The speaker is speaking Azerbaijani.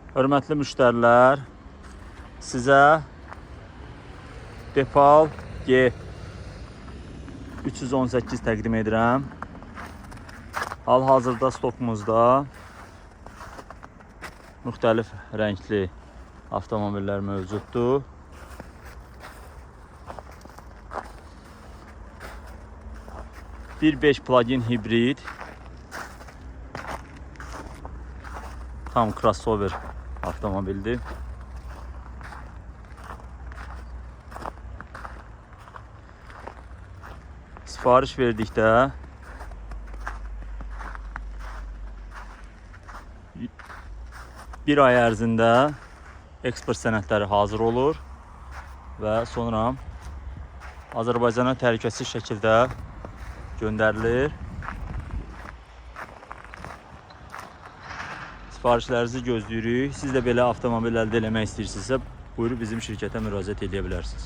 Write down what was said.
Hörmətli müştərilər, sizə Depal G 318 təqdim edirəm. Hal-hazırda stokumuzda müxtəlif rəngli avtomobillər mövcuddur. Bir 5 plug-in hibrid, tam crossover avtomobildir. Sifariş verdikdə bir ay ərzində eksport sənədləri hazır olur və sonra Azərbaycana təhlükəsiz şəkildə göndərilir. Sifarişlərinizi gözləyirik. Siz də belə avtomobil əldə etmək istəyirsinizsə, buyurub bizim şirkətə müraciət edə bilərsiniz.